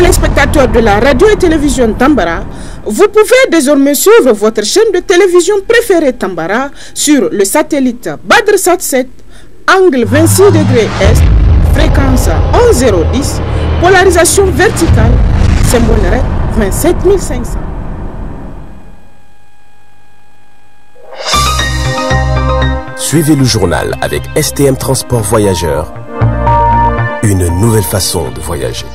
téléspectateurs de la radio et télévision Tambara, vous pouvez désormais suivre votre chaîne de télévision préférée Tambara sur le satellite Badrsat 7, angle 26 degrés Est, fréquence 11010, polarisation verticale, symbole REC 27500. Suivez le journal avec STM Transport Voyageurs, une nouvelle façon de voyager.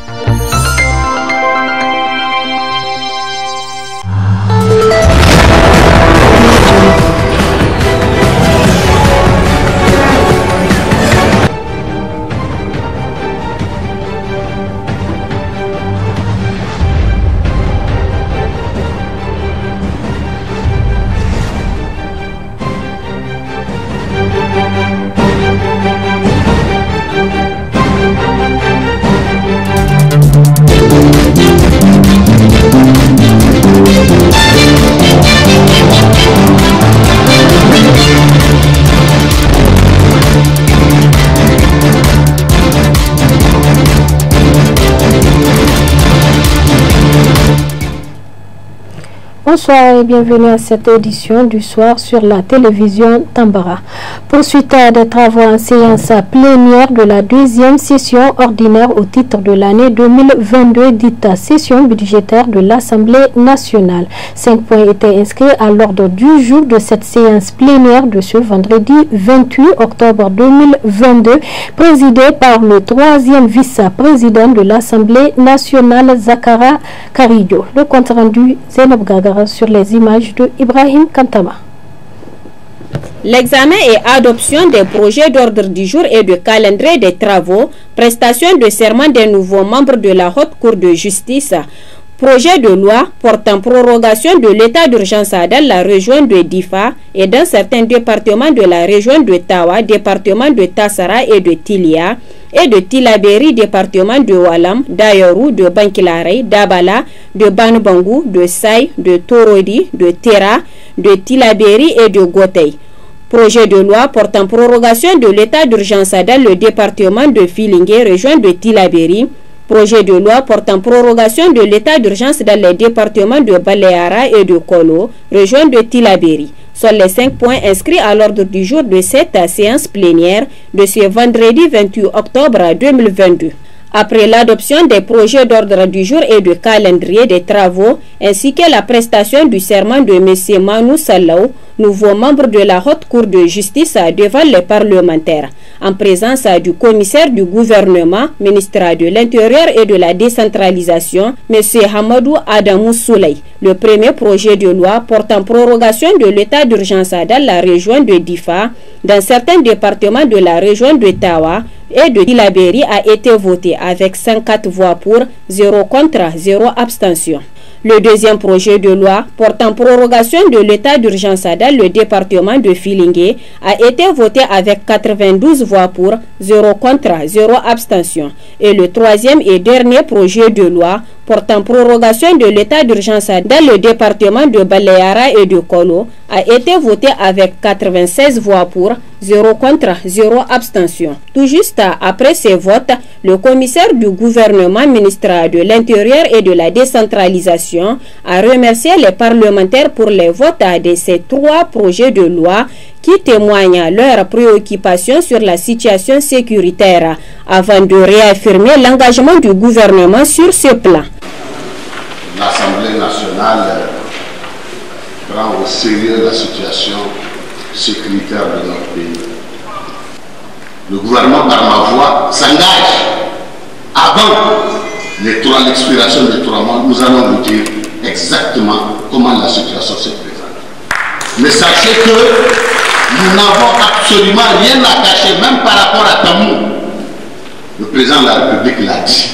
Bonsoir et bienvenue à cette édition du soir sur la télévision Tambara. Poursuite des travaux en séance plénière de la deuxième session ordinaire au titre de l'année 2022, dite session budgétaire de l'Assemblée nationale. 5 points étaient inscrits à l'ordre du jour de cette séance plénière de ce vendredi 28 octobre 2022, présidée par le troisième vice-président de l'Assemblée nationale, Zakara Karidjo. Le compte rendu, Zainab Gagara sur les images de Ibrahim Kantama. L'examen et adoption des projets d'ordre du jour et de calendrier des travaux, prestation de serment des nouveaux membres de la Haute Cour de justice, projet de loi portant prorogation de l'état d'urgence dans la région de Difa et dans certains départements de la région de Tawa, département de Tassara et de Tilia, et de Tilaberi, département de Walam, d'Ayoru, de Bankilare, d'Abala, de Banbangu, de Saï, de Torodi, de Tera, de Tilaberi et de Gotei. Projet de loi portant prorogation de l'état d'urgence dans le département de Filingue, région de Tilaberi. Projet de loi portant prorogation de l'état d'urgence dans les départements de Baleara et de Kolo, région de Tilaberi. Sont les 5 points inscrits à l'ordre du jour de cette séance plénière de ce vendredi 28 octobre 2022. Après l'adoption des projets d'ordre du jour et de calendrier des travaux, ainsi que la prestation du serment de M. Manou Salaou, nouveau membre de la Haute Cour de justice devant les parlementaires, en présence du commissaire du gouvernement, ministre de l'Intérieur et de la décentralisation, M. Hamadou Adamou Souley. Le premier projet de loi portant prorogation de l'état d'urgence dans la région de Difa, dans certains départements de la région de Tawa et de Tilaberi a été voté avec 54 voix pour, 0 contre, 0 abstention. Le deuxième projet de loi portant prorogation de l'état d'urgence dans le département de Filingue a été voté avec 92 voix pour, 0 contre, 0 abstention. Et le troisième et dernier projet de loi portant prorogation de l'état d'urgence dans le département de Baleara et de Kolo a été voté avec 96 voix pour, 0 contre, 0 abstention. Tout juste après ces votes, le commissaire du gouvernement, ministre de l'Intérieur et de la décentralisation, a remercié les parlementaires pour les votes de ces 3 projets de loi qui témoignent leur préoccupation sur la situation sécuritaire, avant de réaffirmer l'engagement du gouvernement sur ce plan. L'Assemblée nationale prend au sérieux la situation sécuritaire de notre pays. Le gouvernement, par ma voix, s'engage avant l'expiration des 3 mois. Nous allons vous dire exactement comment la situation se présente. Mais sachez que nous n'avons absolument rien à cacher, même par rapport à Tamou. Le président de la République l'a dit.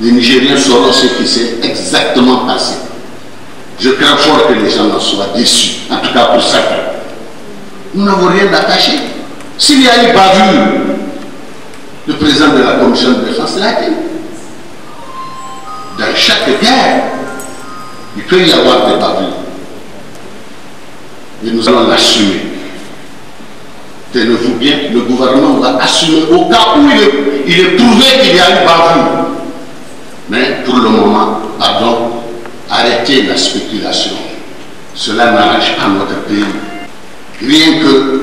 Les Nigériens sauront ce qui s'est exactement passé. Je crains fort que les gens en soient déçus, en tout cas pour certains. Nous n'avons rien à cacher. S'il y a eu bavure, le président de la commission de défense l'a dit. Dans chaque guerre, il peut y avoir des bavures. Et nous allons l'assumer. Tenez-vous bien, le gouvernement va assumer au cas où il est prouvé qu'il y a eu bavure. Mais pour le moment, pardon, arrêter la spéculation. Cela n'arrange pas notre pays. Rien que,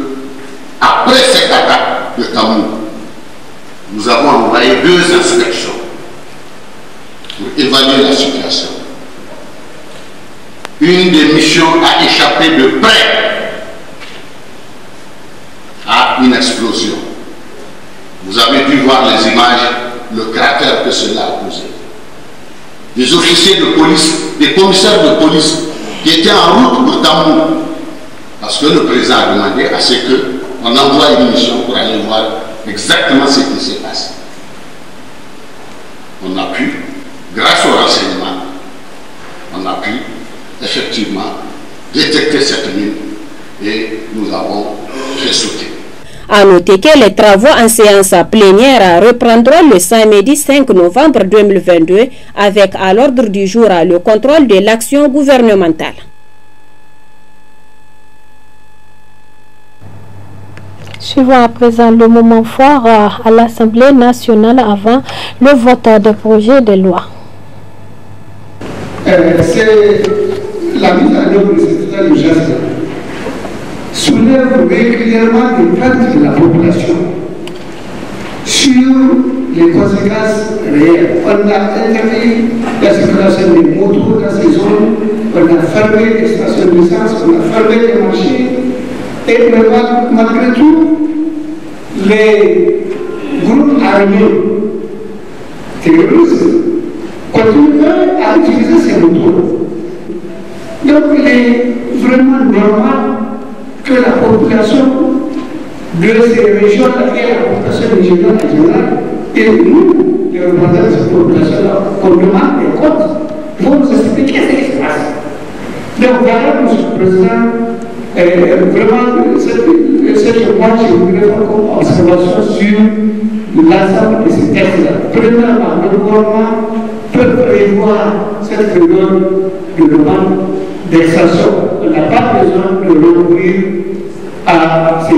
après cette attaque de Tamour, nous avons envoyé 2 inspections pour évaluer la situation. Une des missions a échappé de près à une explosion. Vous avez pu voir les images, le cratère que cela a causé. Des officiers de police, des commissaires de police qui étaient en route pour Tamour, parce que le président a demandé à ce qu'on envoie une mission pour aller voir exactement ce qui s'est passé. On a pu, grâce au renseignement, on a pu effectivement détecter cette mine et nous avons fait sauter. À noter que les travaux en séance plénière reprendront le samedi 5 novembre 2022 avec à l'ordre du jour le contrôle de l'action gouvernementale. Suivons à présent le moment fort à l'Assemblée nationale avant le vote des projets de loi. C'est la mise en œuvre de cet état d'urgence soulève régulièrement des plaintes de la population sur les conséquences réelles. On a interdit la circulation des motos dans ces zones, on a fermé les stations d'essence, on a fermé les marchés, et malgré tout, les groupes armés terroristes continuent à utiliser ces motos. Donc il est vraiment normal que la population de ces régions-là et la population nigérienne en général, et nous, les représentants de cette population-là, qu'on demande des comptes pour nous expliquer ce qui se passe. Donc voilà, M. le Président, vraiment, ce que moi je voudrais faire comme observation sur l'ensemble de ces textes-là. Premièrement, le gouvernement peut prévoir cette période de demande d'extension. On n'a pas besoin de recourir à ces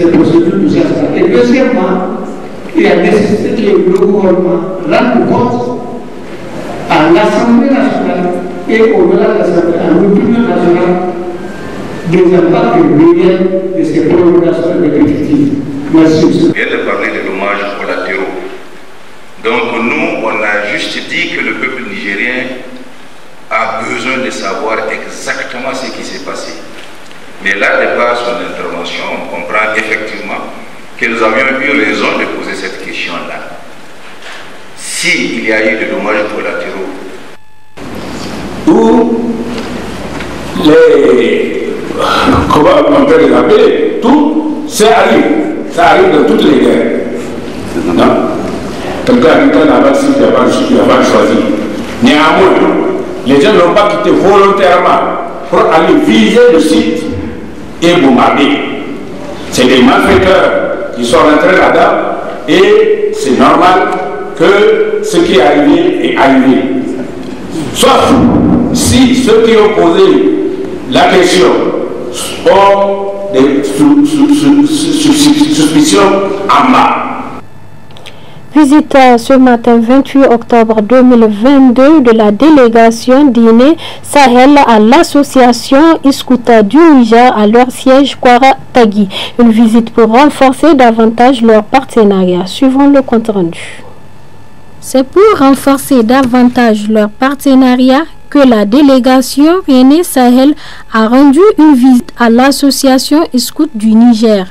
procédures d'urgence. Et deuxièmement, il y a nécessité que le gouvernement rende compte à l'Assemblée nationale et au-delà de l'Assemblée, à l'opinion nationale, des impacts réels de ces prolongations répétitives. Merci. Je viens de parler des dommages collatéraux. Donc nous, on a juste dit que le peuple nigérien a besoin de savoir exactement ce qui s'est passé. Mais là, de par son intervention, on comprend effectivement que nous avions eu raison de poser cette question-là. S'il y a eu des dommages collatéraux, ou les... comment on peut les appeler, tout, ça arrive dans toutes les guerres. Non? Quelqu'un a dit qu'on avait choisi. Néanmoins, les gens n'ont pas quitté volontairement pour aller viser le site et bombarder. C'est des malfaiteurs qui sont rentrés là-dedans et c'est normal que ce qui est arrivé est arrivé. Sauf si ceux qui ont posé la question ont des suspicions en bas. Visite ce matin 28 octobre 2022 de la délégation d'Iné Sahel à l'association Iskouta du Niger à leur siège Kwaratagi. Une visite pour renforcer davantage leur partenariat. Suivons le compte rendu. C'est pour renforcer davantage leur partenariat que la délégation Iné Sahel a rendu une visite à l'association Iskout du Niger.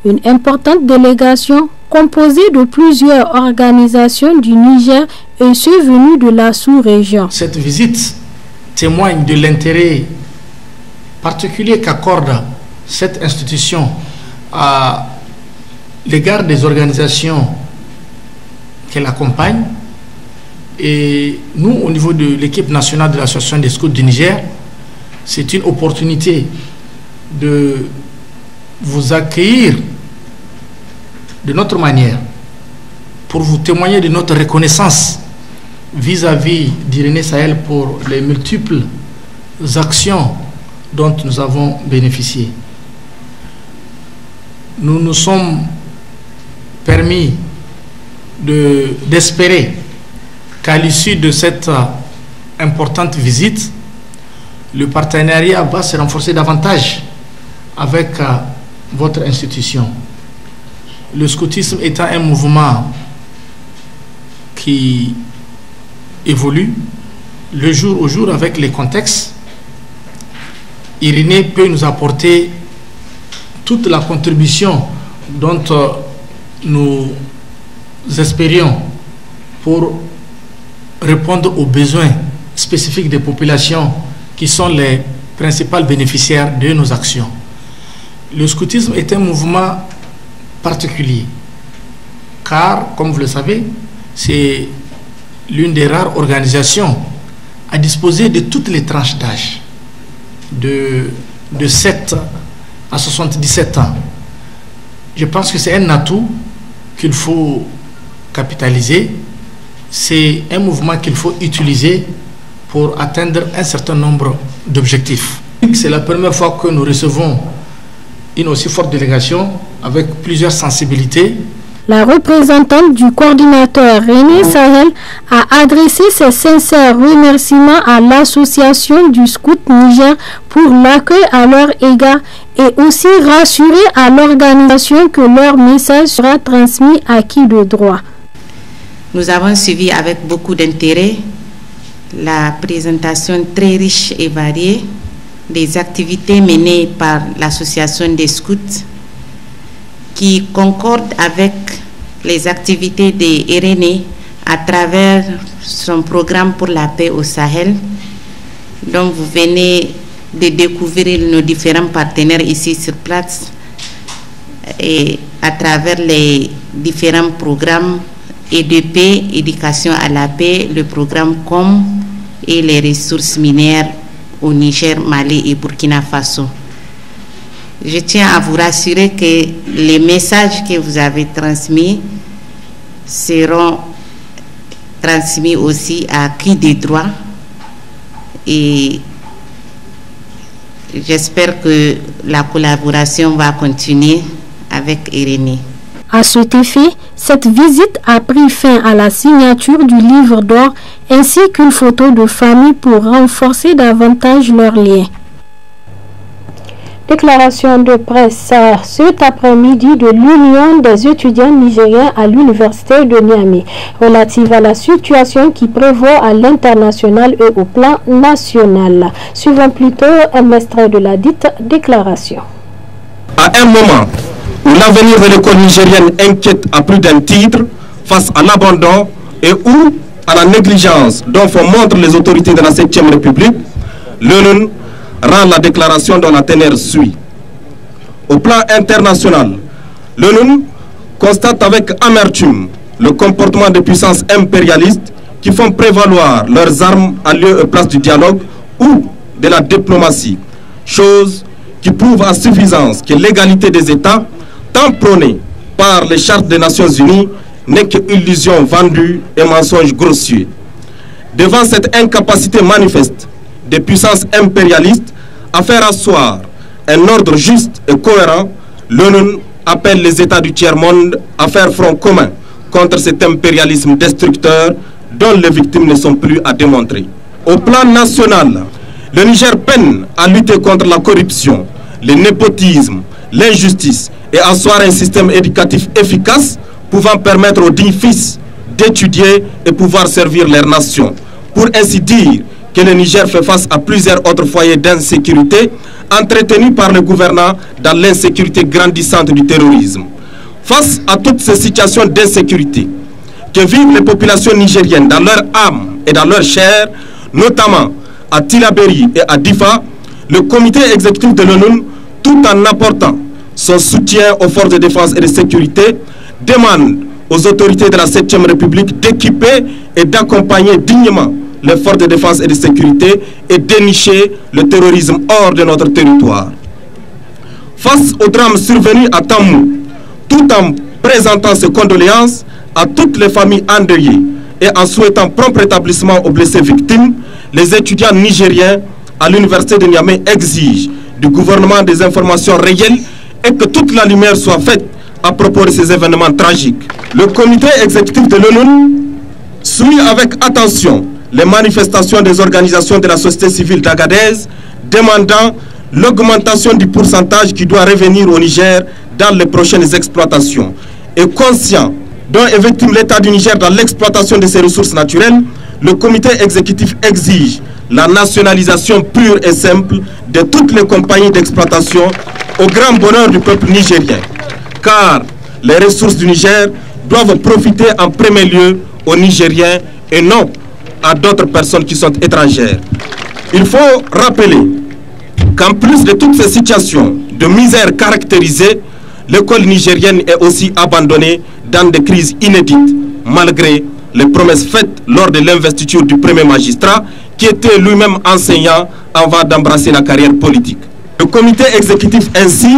Une importante délégation composée de plusieurs organisations du Niger et ceux venus de la sous-région. Cette visite témoigne de l'intérêt particulier qu'accorde cette institution à l'égard des organisations qu'elle accompagne. Et nous, au niveau de l'équipe nationale de l'association des scouts du Niger, c'est une opportunité de vous accueillir de notre manière, pour vous témoigner de notre reconnaissance vis-à-vis d'Irénée Sahel pour les multiples actions dont nous avons bénéficié. Nous nous sommes permis d'espérer qu'à l'issue de cette importante visite, le partenariat va se renforcer davantage avec votre institution. Le scoutisme étant un mouvement qui évolue le jour au jour avec les contextes, Irénée peut nous apporter toute la contribution dont nous espérions pour répondre aux besoins spécifiques des populations qui sont les principaux bénéficiaires de nos actions. Le scoutisme est un mouvement particulier, car, comme vous le savez, c'est l'une des rares organisations à disposer de toutes les tranches d'âge, de 7 à 77 ans. Je pense que c'est un atout qu'il faut capitaliser. C'est un mouvement qu'il faut utiliser pour atteindre un certain nombre d'objectifs. C'est la première fois que nous recevons une aussi forte délégation avec plusieurs sensibilités. La représentante du coordinateur René Sahel a adressé ses sincères remerciements à l'association du Scout Niger pour l'accueil à leur égard et aussi rassuré à l'organisation que leur message sera transmis à qui de droit. Nous avons suivi avec beaucoup d'intérêt la présentation très riche et variée des activités menées par l'association des scouts qui concordent avec les activités de Irénée à travers son programme pour la paix au Sahel, dont vous venez de découvrir nos différents partenaires ici sur place et à travers les différents programmes EDP, éducation à la paix, le programme COM et les ressources minières au Niger, Mali et Burkina Faso. Je tiens à vous rassurer que les messages que vous avez transmis seront transmis aussi à qui de droit et j'espère que la collaboration va continuer avec Irénée. À cet effet, cette visite a pris fin à la signature du livre d'or ainsi qu'une photo de famille pour renforcer davantage leurs liens. Déclaration de presse cet après-midi de l'Union des étudiants nigériens à l'Université de Niamey relative à la situation qui prévaut à l'international et au plan national. Suivons plutôt un extrait de la dite déclaration. À un moment où l'avenir de l'école nigérienne inquiète à plus d'un titre face à l'abandon et ou à la négligence dont font montre les autorités de la 7e République, l'ONU rend la déclaration dont la teneur suit. Au plan international, l'ONU constate avec amertume le comportement des puissances impérialistes qui font prévaloir leurs armes à lieu et place du dialogue ou de la diplomatie, chose qui prouve à suffisance que l'égalité des États, tant prônée par les chartes des Nations Unies, n'est qu'illusion vendue et mensonge grossier. Devant cette incapacité manifeste des puissances impérialistes à faire asseoir un ordre juste et cohérent, l'ONU appelle les États du tiers-monde à faire front commun contre cet impérialisme destructeur dont les victimes ne sont plus à démontrer. Au plan national, le Niger peine à lutter contre la corruption, le népotisme, l'injustice et asseoir un système éducatif efficace pouvant permettre aux dignes fils d'étudier et pouvoir servir leur nation. Pour ainsi dire que le Niger fait face à plusieurs autres foyers d'insécurité entretenus par le gouvernement dans l'insécurité grandissante du terrorisme. Face à toutes ces situations d'insécurité que vivent les populations nigériennes dans leur âme et dans leur chair, notamment à Tillabéri et à Difa, le comité exécutif de l'ONU, tout en apportant son soutien aux forces de défense et de sécurité, demande aux autorités de la 7e République d'équiper et d'accompagner dignement les forces de défense et de sécurité et dénicher le terrorisme hors de notre territoire. Face au drame survenu à Tamou, tout en présentant ses condoléances à toutes les familles endeuillées et en souhaitant prompt rétablissement aux blessés victimes, les étudiants nigériens à l'université de Niamey exigent du gouvernement des informations réelles et que toute la lumière soit faite à propos de ces événements tragiques. Le comité exécutif de l'ONU suit avec attention les manifestations des organisations de la société civile d'Agadez demandant l'augmentation du pourcentage qui doit revenir au Niger dans les prochaines exploitations. Et conscient dont est victime l'État du Niger dans l'exploitation de ses ressources naturelles, le comité exécutif exige la nationalisation pure et simple de toutes les compagnies d'exploitation au grand bonheur du peuple nigérien. Car les ressources du Niger doivent profiter en premier lieu aux Nigériens et non à d'autres personnes qui sont étrangères. Il faut rappeler qu'en plus de toutes ces situations de misère caractérisées, l'école nigérienne est aussi abandonnée dans des crises inédites, malgré les promesses faites lors de l'investiture du premier magistrat, qui était lui-même enseignant avant d'embrasser la carrière politique. Le comité exécutif ainsi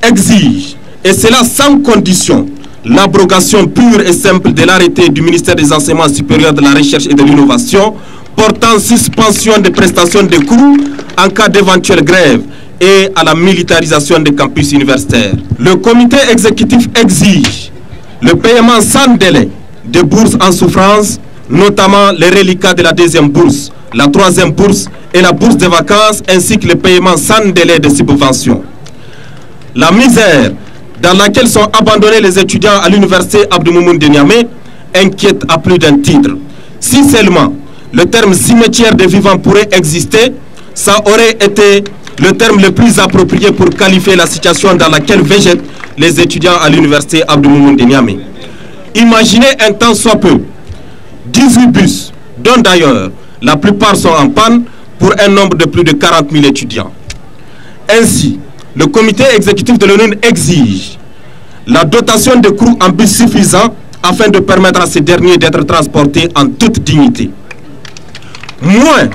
exige, et cela sans condition, l'abrogation pure et simple de l'arrêté du ministère des Enseignements supérieurs, de la Recherche et de l'Innovation portant suspension des prestations de cours en cas d'éventuelle grève et à la militarisation des campus universitaires. Le comité exécutif exige le paiement sans délai des bourses en souffrance, notamment les reliquats de la deuxième bourse, la troisième bourse et la bourse de vacances, ainsi que le paiement sans délai des subventions. La misère dans laquelle sont abandonnés les étudiants à l'université Abdou Moumouni de Niamey inquiète à plus d'un titre. Si seulement le terme cimetière des vivants pourrait exister, ça aurait été le terme le plus approprié pour qualifier la situation dans laquelle végètent les étudiants à l'université Abdou Moumouni de Niamey. Imaginez un temps soit peu 18 bus, dont d'ailleurs la plupart sont en panne, pour un nombre de plus de 40 000 étudiants. Ainsi, le comité exécutif de l'ONU exige la dotation de crews en bus suffisant afin de permettre à ces derniers d'être transportés en toute dignité. Moins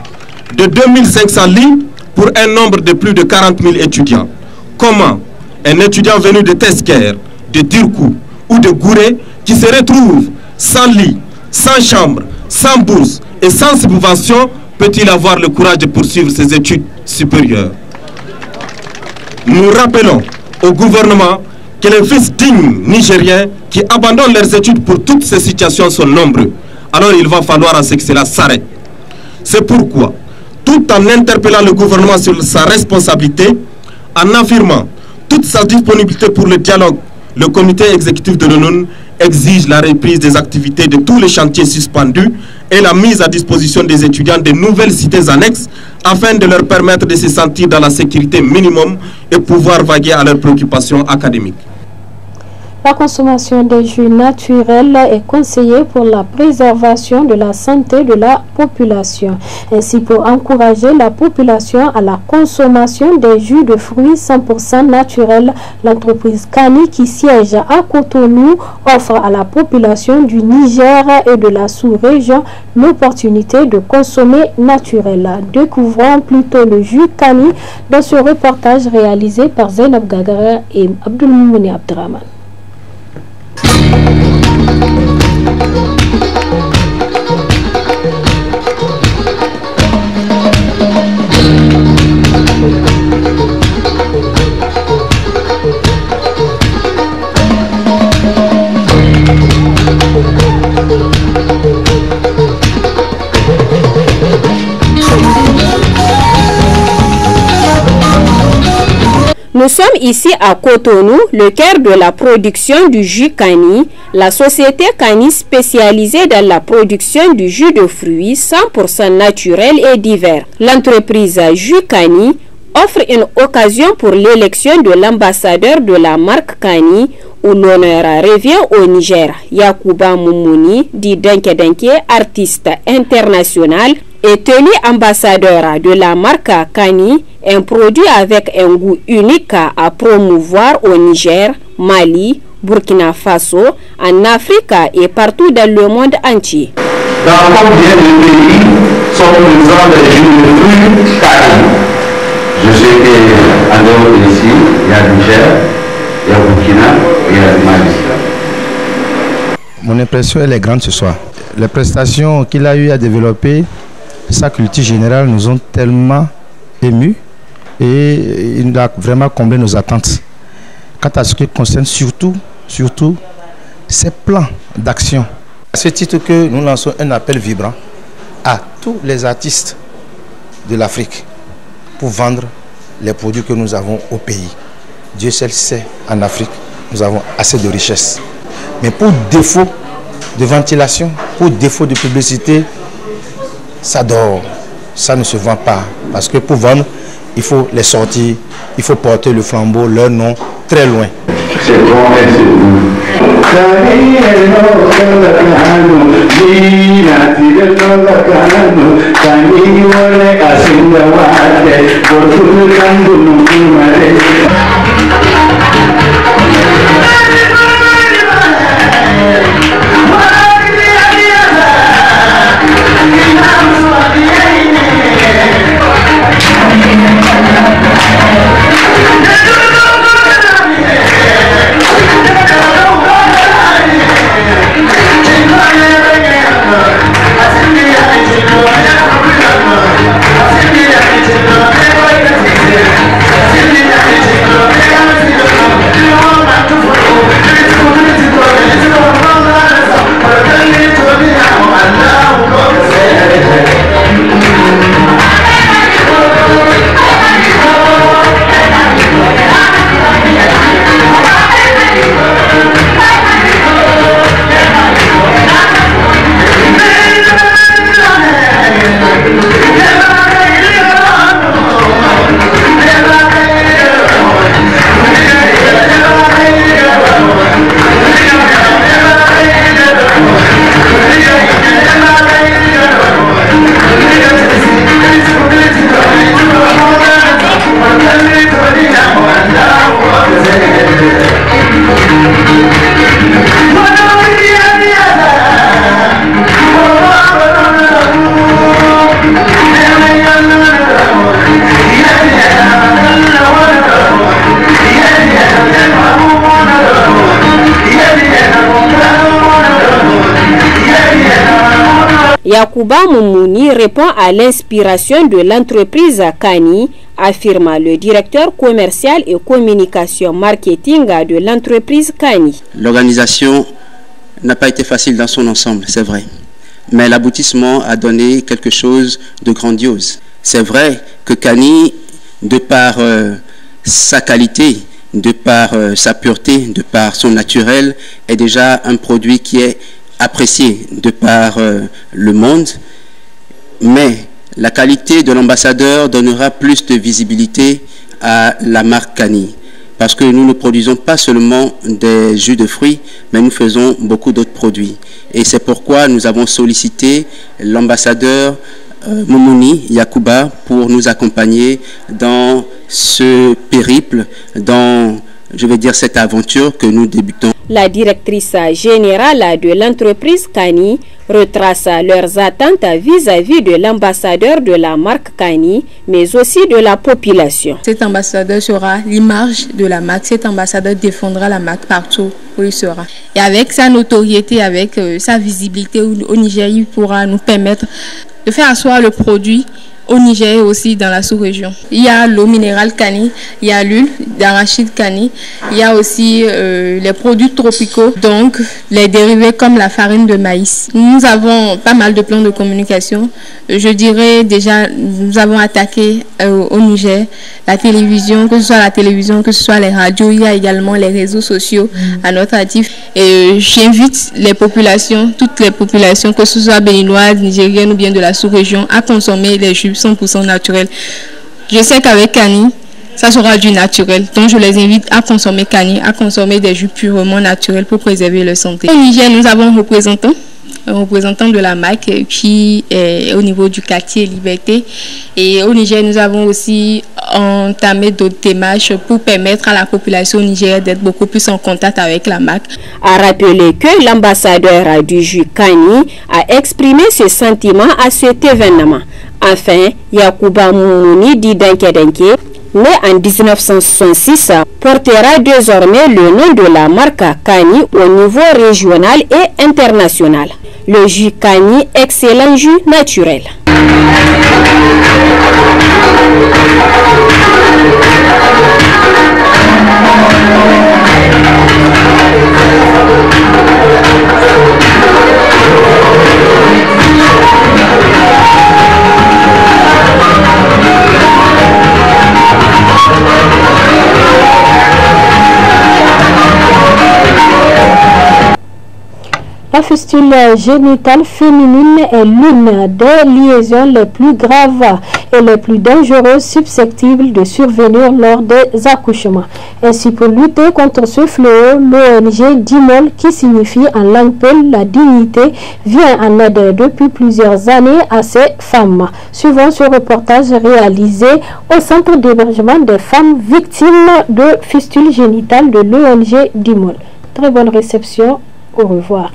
de 2500 lits pour un nombre de plus de 40 000 étudiants. Comment un étudiant venu de Tesker, de Dirkou ou de Gouré qui se retrouve sans lit, sans chambre, sans bourse et sans subvention peut-il avoir le courage de poursuivre ses études supérieures? Nous rappelons au gouvernement que les fils dignes nigériens qui abandonnent leurs études pour toutes ces situations sont nombreux. Alors il va falloir à ce que cela s'arrête. C'est pourquoi, tout en interpellant le gouvernement sur sa responsabilité, en affirmant toute sa disponibilité pour le dialogue, le comité exécutif de l'ONU exige la reprise des activités de tous les chantiers suspendus et la mise à disposition des étudiants de nouvelles cités annexes afin de leur permettre de se sentir dans la sécurité minimum et pouvoir vaguer à leurs préoccupations académiques. La consommation des jus naturels est conseillée pour la préservation de la santé de la population. Ainsi, pour encourager la population à la consommation des jus de fruits 100% naturels, l'entreprise Kani, qui siège à Cotonou, offre à la population du Niger et de la sous-région l'opportunité de consommer naturel. Découvrons plutôt le jus Kani dans ce reportage réalisé par Zainab Gagara et Abdulmoumouni Abdraman. Nous sommes ici à Cotonou, le cœur de la production du jus Kani, la société Kani spécialisée dans la production du jus de fruits 100% naturel et divers. L'entreprise Jus Kani offre une occasion pour l'élection de l'ambassadeur de la marque Kani, où l'honneur revient au Niger. Yacouba Moumouni, dit Denke Denke, artiste international, est élu ambassadeur de la marque Kani, un produit avec un goût unique à promouvoir au Niger, Mali, Burkina Faso, en Afrique et partout dans le monde entier. Dans combien de pays sont présents les jus de fruits Kani? Je sais qu'en dehors d'ici, il y a le Niger, il y a le Burkina et il y a le Mali. Mon impression elle est grande ce soir. Les prestations qu'il a eu à développer, sa culture générale nous ont tellement émus et il a vraiment comblé nos attentes. Quant à ce qui concerne surtout ses plans d'action À ce titre que nous lançons un appel vibrant à tous les artistes de l'Afrique pour vendre les produits que nous avons au pays. Dieu seul sait, en Afrique, nous avons assez de richesses. Mais pour défaut de ventilation, pour défaut de publicité, ça dort, ça ne se vend pas. Parce que pour vendre, il faut les sortir, il faut porter le flambeau, leur nom, très loin. C'est bon, c'est vous. Yacouba Moumouni répond à l'inspiration de l'entreprise Kani, affirme le directeur commercial et communication marketing de l'entreprise Kani. L'organisation n'a pas été facile dans son ensemble, c'est vrai. Mais l'aboutissement a donné quelque chose de grandiose. C'est vrai que Kani, de par sa qualité, de par sa pureté, de par son naturel, est déjà un produit qui est apprécié de par le monde. Mais la qualité de l'ambassadeur donnera plus de visibilité à la marque Kani. Parce que nous ne produisons pas seulement des jus de fruits, mais nous faisons beaucoup d'autres produits. Et c'est pourquoi nous avons sollicité l'ambassadeur Moumouni Yacouba pour nous accompagner dans ce périple, dans, je vais dire, cette aventure que nous débutons. La directrice générale de l'entreprise Kani retrace leurs attentes vis-à-vis de l'ambassadeur de la marque Kani, mais aussi de la population. Cet ambassadeur sera l'image de la marque. Cet ambassadeur défendra la marque partout où il sera. Et avec sa notoriété, avec sa visibilité au Niger, il pourra nous permettre de faire asseoir le produit au Niger et aussi dans la sous-région. Il y a l'eau minérale Kani, il y a l'huile d'arachide Kani, il y a aussi les produits tropicaux, donc les dérivés comme la farine de maïs. Nous avons pas mal de plans de communication. Je dirais déjà, nous avons attaqué au Niger la télévision, que ce soit la télévision, que ce soit les radios, il y a également les réseaux sociaux à notre actif. Et j'invite les populations, toutes les populations, que ce soit béninoises, nigériennes ou bien de la sous-région, à consommer les jus 100% naturels. Je sais qu'avec Kani, ça sera du naturel. Donc je les invite à consommer Kani, à consommer des jus purement naturels pour préserver leur santé. Au Niger, nous avons un représentant de la marque qui est au niveau du quartier Liberté. Et au Niger, nous avons aussi entamé d'autres démarches pour permettre à la population nigérienne d'être beaucoup plus en contact avec la marque. A rappelé que l'ambassadeur du jus Kani a exprimé ses sentiments à cet événement. Enfin, Yacouba Moumouni Didanke, né en 1966, portera désormais le nom de la marque Kani au niveau régional et international. Le jus Kani, excellent jus naturel. La fistule génitale féminine est l'une des liaisons les plus graves et les plus dangereuses susceptibles de survenir lors des accouchements. Ainsi, pour lutter contre ce fléau, l'ONG DIMOL, qui signifie en langue peul la dignité, vient en aide depuis plusieurs années à ces femmes. Suivant ce reportage réalisé au centre d'hébergement des femmes victimes de fistule génitale de l'ONG DIMOL. Très bonne réception, au revoir.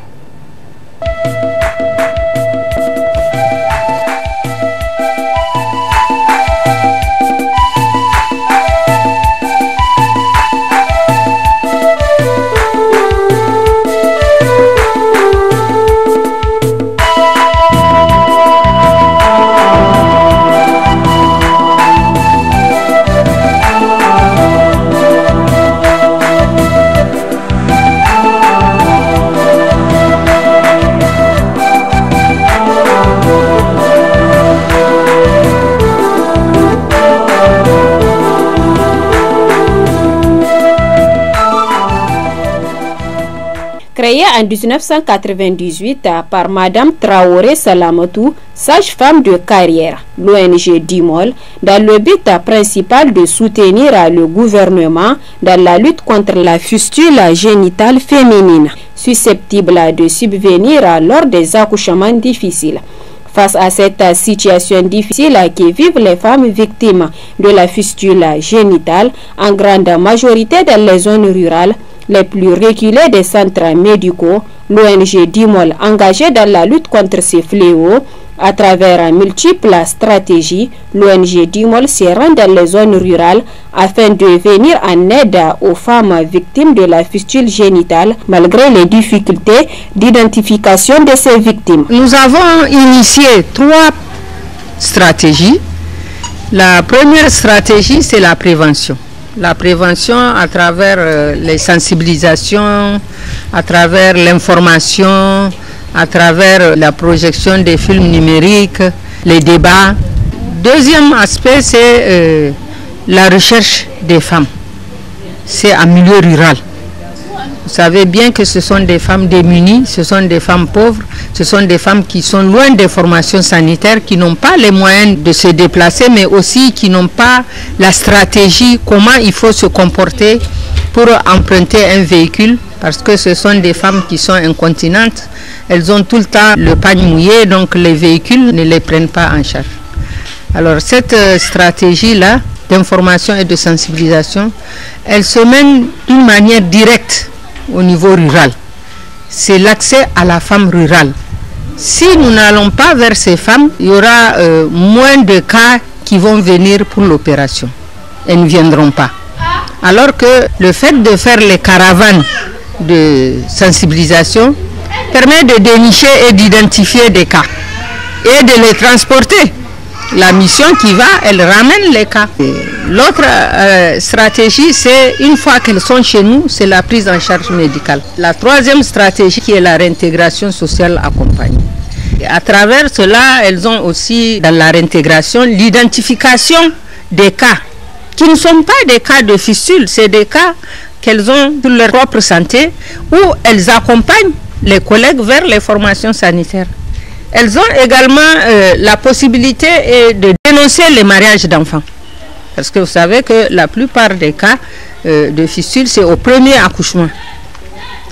Créée en 1998 par Madame Traoré Salamatou, sage-femme de carrière, l'ONG DIMOL, dans le but principal de soutenir le gouvernement dans la lutte contre la fistule génitale féminine, susceptible de subvenir lors des accouchements difficiles. Face à cette situation difficile que vivent les femmes victimes de la fistule génitale, en grande majorité dans les zones rurales, les plus reculés des centres médicaux, l'ONG DIMOL, engagée dans la lutte contre ces fléaux, à travers multiples stratégies, l'ONG DIMOL se rend dans les zones rurales afin de venir en aide aux femmes victimes de la fistule génitale, malgré les difficultés d'identification de ces victimes. Nous avons initié 3 stratégies. La première stratégie, c'est la prévention. La prévention à travers les sensibilisations, à travers l'information, à travers la projection des films numériques, les débats. Deuxième aspect, c'est la recherche des femmes. C'est en milieu rural. Vous savez bien que ce sont des femmes démunies, ce sont des femmes pauvres, ce sont des femmes qui sont loin des formations sanitaires, qui n'ont pas les moyens de se déplacer, mais aussi qui n'ont pas la stratégie, comment il faut se comporter pour emprunter un véhicule, parce que ce sont des femmes qui sont incontinentes. Elles ont tout le temps le pagne mouillé, donc les véhicules ne les prennent pas en charge. Alors cette stratégie-là d'information et de sensibilisation, elle se mène d'une manière directe au niveau rural. C'est l'accès à la femme rurale. Si nous n'allons pas vers ces femmes, il y aura moins de cas qui vont venir pour l'opération. Elles ne viendront pas. Alors que le fait de faire les caravanes de sensibilisation permet de dénicher et d'identifier des cas et de les transporter. La mission qui va, elle ramène les cas. L'autre stratégie, c'est une fois qu'elles sont chez nous, c'est la prise en charge médicale. La troisième stratégie qui est la réintégration sociale accompagnée. Et à travers cela, elles ont aussi dans la réintégration l'identification des cas qui ne sont pas des cas de fistule, c'est des cas qu'elles ont sur leur propre santé où elles accompagnent les collègues vers les formations sanitaires. Elles ont également la possibilité de dénoncer les mariages d'enfants. Parce que vous savez que la plupart des cas de fistule, c'est au premier accouchement.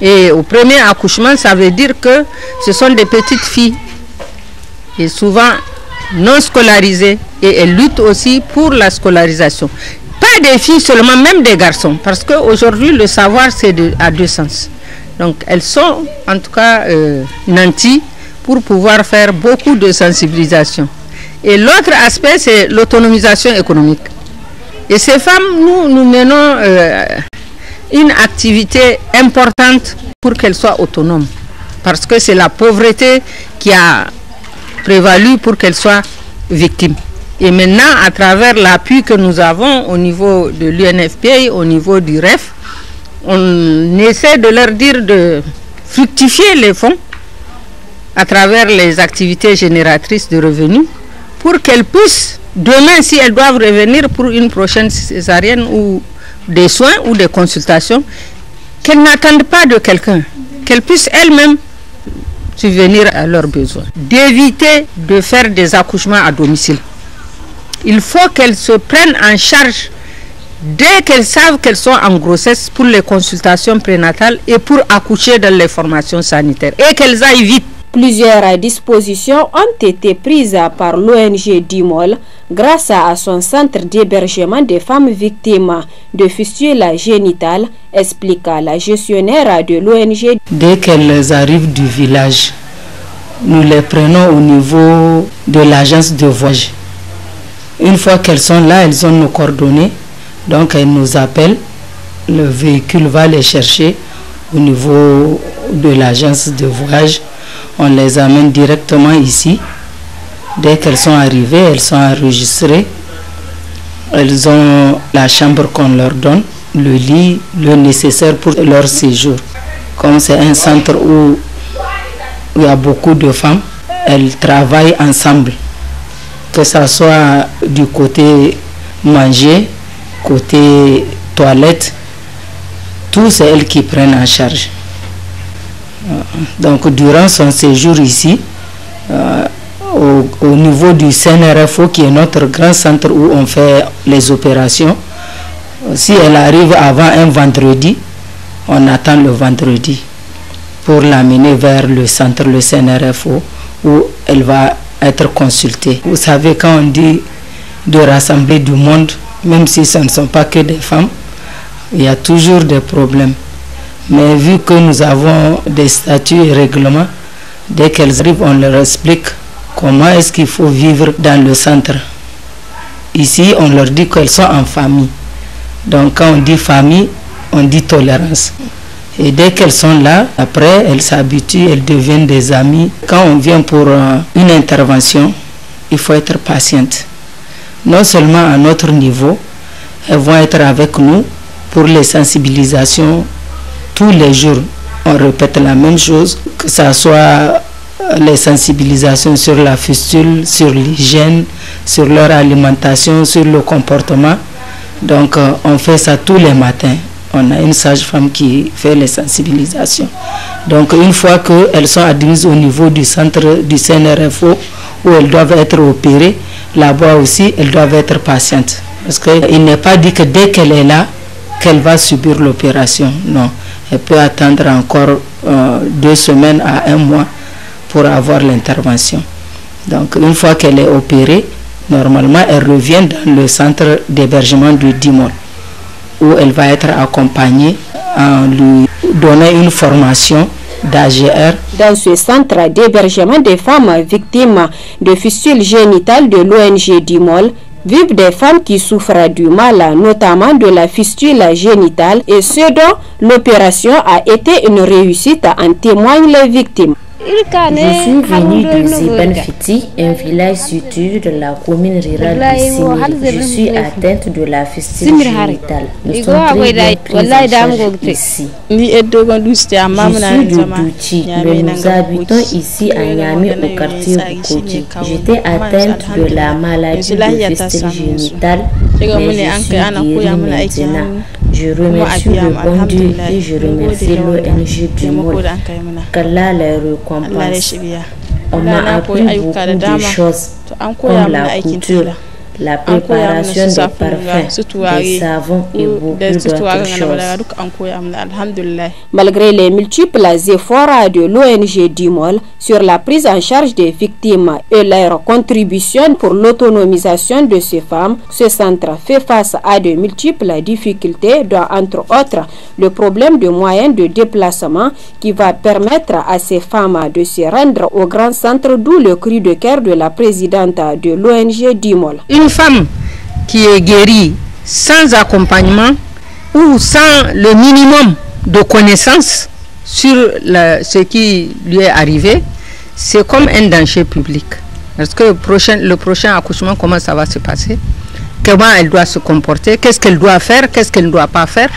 Et au premier accouchement, ça veut dire que ce sont des petites filles, et souvent non scolarisées, et elles luttent aussi pour la scolarisation. Pas des filles seulement, même des garçons, parce qu'aujourd'hui, le savoir, c'est à 2 sens. Donc, elles sont, en tout cas, nanties pour pouvoir faire beaucoup de sensibilisation. Et l'autre aspect, c'est l'autonomisation économique. Et ces femmes, nous menons une activité importante pour qu'elles soient autonomes. Parce que c'est la pauvreté qui a prévalu pour qu'elles soient victimes. Et maintenant, à travers l'appui que nous avons au niveau de l'UNFPA, au niveau du REF, on essaie de leur dire de fructifier les fonds à travers les activités génératrices de revenus, pour qu'elles puissent, demain, si elles doivent revenir pour une prochaine césarienne ou des soins ou des consultations, qu'elles n'attendent pas de quelqu'un, qu'elles puissent elles-mêmes subvenir à leurs besoins. D'éviter de faire des accouchements à domicile. Il faut qu'elles se prennent en charge dès qu'elles savent qu'elles sont en grossesse pour les consultations prénatales et pour accoucher dans les formations sanitaires. Et qu'elles aillent vite. Plusieurs dispositions ont été prises par l'ONG DIMOL grâce à son centre d'hébergement des femmes victimes de fistules génitales, explique la gestionnaire de l'ONG. Dès qu'elles arrivent du village, nous les prenons au niveau de l'agence de voyage. Une fois qu'elles sont là, elles ont nos coordonnées, donc elles nous appellent, le véhicule va les chercher au niveau de l'agence de voyage. On les amène directement ici. Dès qu'elles sont arrivées, elles sont enregistrées. Elles ont la chambre qu'on leur donne, le lit, le nécessaire pour leur séjour. Comme c'est un centre où il y a beaucoup de femmes, elles travaillent ensemble. Que ce soit du côté manger, côté toilette, tout c'est elles qui prennent en charge. Donc durant son séjour ici, au niveau du CNRFO, qui est notre grand centre où on fait les opérations, si elle arrive avant un vendredi, on attend le vendredi pour l'amener vers le centre, le CNRFO, où elle va être consultée. Vous savez, quand on dit de rassembler du monde, même si ce ne sont pas que des femmes, il y a toujours des problèmes. Mais vu que nous avons des statuts et règlements, dès qu'elles arrivent, on leur explique comment est-ce qu'il faut vivre dans le centre. Ici, on leur dit qu'elles sont en famille. Donc quand on dit famille, on dit tolérance. Et dès qu'elles sont là, après, elles s'habituent, elles deviennent des amies. Quand on vient pour une intervention, il faut être patiente. Non seulement à notre niveau, elles vont être avec nous pour les sensibilisations. Tous les jours, on répète la même chose, que ce soit les sensibilisations sur la fistule, sur l'hygiène, sur leur alimentation, sur le comportement. Donc, on fait ça tous les matins. On a une sage-femme qui fait les sensibilisations. Donc, une fois qu'elles sont admises au niveau du centre du CNRFO, où elles doivent être opérées, là-bas aussi, elles doivent être patientes. Parce qu'il n'est pas dit que dès qu'elle est là, qu'elle va subir l'opération. Non. Elle peut attendre encore 2 semaines à 1 mois pour avoir l'intervention. Donc une fois qu'elle est opérée, normalement elle revient dans le centre d'hébergement du DIMOL, où elle va être accompagnée en lui donnant une formation d'AGR. Dans ce centre d'hébergement des femmes victimes de fistules génitales de l'ONG DIMOL, vivent des femmes qui souffrent du mal, notamment de la fistule génitale, et ce dont l'opération a été une réussite, en témoignent les victimes. Je suis venue de Zibanfiti, un village situé de la commune rurale de Simiri. Je suis atteinte de la fistule génitale. Nous sommes très bien prises en charge ici. Je suis de Douchi, mais nous habitons ici à Niamey au quartier Bukoti. J'étais atteinte de la maladie de fistule génitale, mais je suis guérie maintenant. Je remercie le bon Dieu et je remercie l'ONG DIMOL. Qu'Allah les récompense. On m'a appris beaucoup de choses, comme la couture, la préparation des parfums, des savons et beaucoup d'autres choses. Malgré les multiples efforts de l'ONG DIMOL sur la prise en charge des victimes et leur contribution pour l'autonomisation de ces femmes, ce centre fait face à de multiples difficultés, dont entre autres le problème de moyens de déplacement qui va permettre à ces femmes de se rendre au grand centre, d'où le cri de cœur de la présidente de l'ONG DIMOL. Une femme qui est guérie sans accompagnement ou sans le minimum de connaissances sur ce qui lui est arrivé, c'est comme un danger public. Parce que le prochain accouchement, comment ça va se passer? Comment elle doit se comporter? Qu'est-ce qu'elle doit faire? Qu'est-ce qu'elle ne doit pas faire?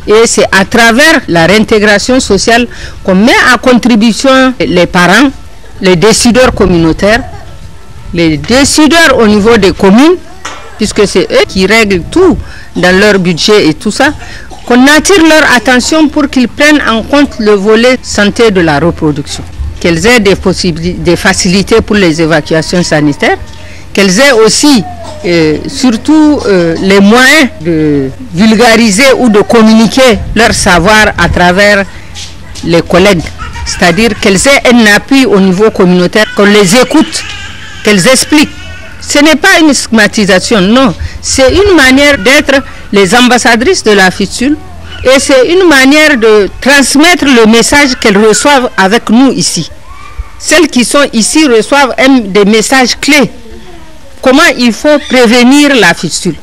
Et c'est à travers la réintégration sociale qu'on met à contribution les parents, les décideurs communautaires, les décideurs au niveau des communes, puisque c'est eux qui règlent tout dans leur budget et tout ça, qu'on attire leur attention pour qu'ils prennent en compte le volet santé de la reproduction, qu'elles aient des facilités pour les évacuations sanitaires, qu'elles aient aussi surtout les moyens de vulgariser ou de communiquer leur savoir à travers les collègues, c'est-à-dire qu'elles aient un appui au niveau communautaire, qu'on les écoute, qu'elles expliquent. Ce n'est pas une stigmatisation, non, c'est une manière d'être les ambassadrices de la fistule et c'est une manière de transmettre le message qu'elles reçoivent avec nous ici. Celles qui sont ici reçoivent des messages clés. Comment il faut prévenir la fistule?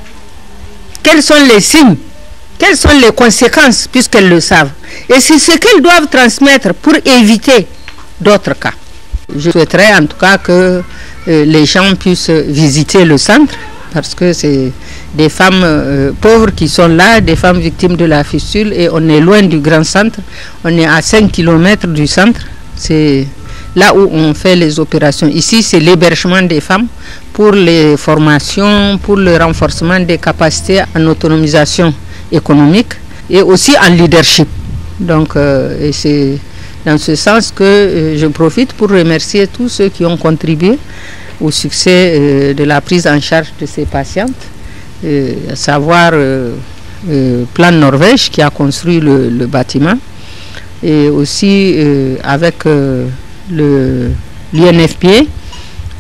Quels sont les signes? Quelles sont les conséquences puisqu'elles le savent? Et c'est ce qu'elles doivent transmettre pour éviter d'autres cas. Je souhaiterais en tout cas que les gens puissent visiter le centre parce que c'est des femmes pauvres qui sont là, des femmes victimes de la fistule et on est loin du grand centre. On est à 5 km du centre. C'est là où on fait les opérations. Ici, c'est l'hébergement des femmes pour les formations, pour le renforcement des capacités en autonomisation économique et aussi en leadership. Donc, et c'est dans ce sens que je profite pour remercier tous ceux qui ont contribué au succès de la prise en charge de ces patientes, à savoir Plan Norvège qui a construit le bâtiment et aussi avec l'UNFPA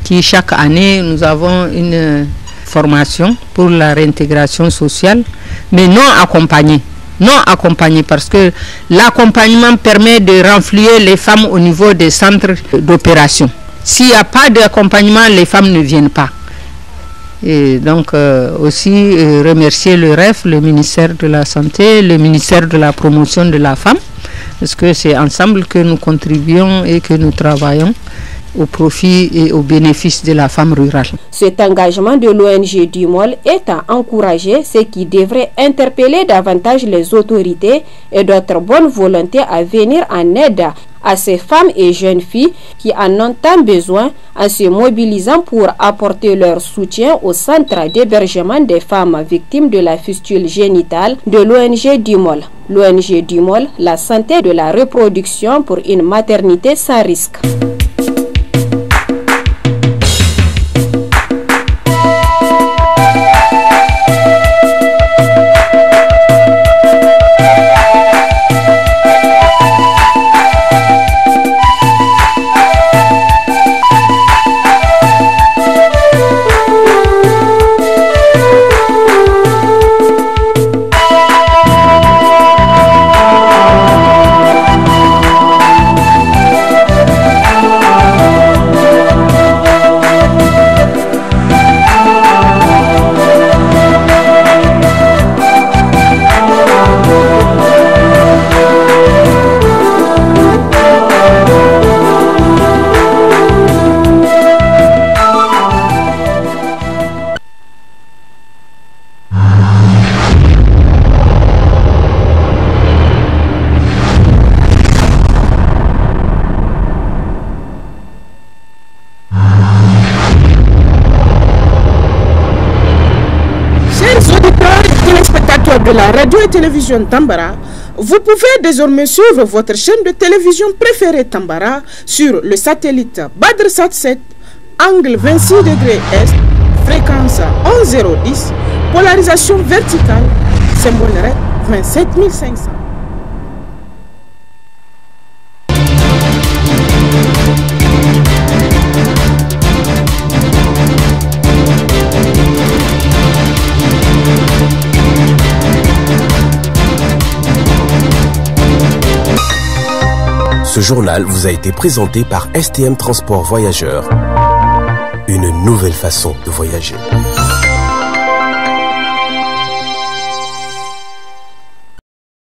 qui chaque année nous avons une formation pour la réintégration sociale mais non accompagnée. Non accompagnée parce que l'accompagnement permet de renflouer les femmes au niveau des centres d'opération. S'il n'y a pas d'accompagnement, les femmes ne viennent pas. Et donc aussi remercier le REF, le ministère de la Santé, le ministère de la Promotion de la Femme, parce que c'est ensemble que nous contribuons et que nous travaillons au profit et au bénéfice de la femme rurale. Cet engagement de l'ONG DUMOL est à encourager, ce qui devrait interpeller davantage les autorités et d'autres bonnes volontés à venir en aide à ces femmes et jeunes filles qui en ont tant besoin en se mobilisant pour apporter leur soutien au centre d'hébergement des femmes victimes de la fistule génitale de l'ONG DUMOL. L'ONG DUMOL, la santé de la reproduction pour une maternité sans risque. De la radio et télévision Tambara, vous pouvez désormais suivre votre chaîne de télévision préférée Tambara sur le satellite BadrSat 7, angle 26 degrés Est, fréquence 11010, polarisation verticale, symbole RED 27500. Ce journal vous a été présenté par STM Transport Voyageurs. Une nouvelle façon de voyager.